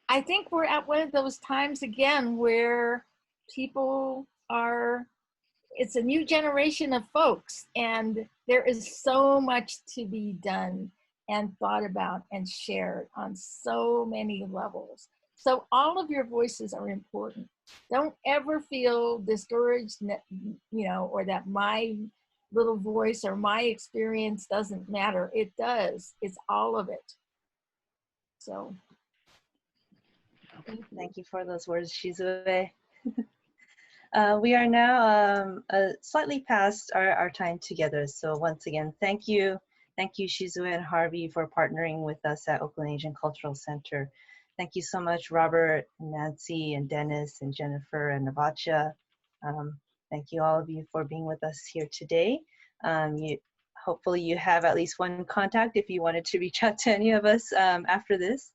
I think we're at one of those times again where people are, it's a new generation of folks, and there is so much to be done and thought about and shared on so many levels. So all of your voices are important. Don't ever feel discouraged, you know, or that my little voice or my experience doesn't matter. It does. It's all of it. So. Thank you for those words, Shizue. We are now slightly past our time together. So once again, thank you. Thank you, Shizue and Harvey, for partnering with us at Oakland Asian Cultural Center. Thank you so much, Robert, Nancy, and Dennis, and Jennifer, and Avotcja. Thank you, all of you, for being with us here today. Hopefully you have at least one contact if you wanted to reach out to any of us after this.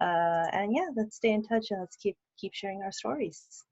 And yeah, let's stay in touch and let's keep sharing our stories.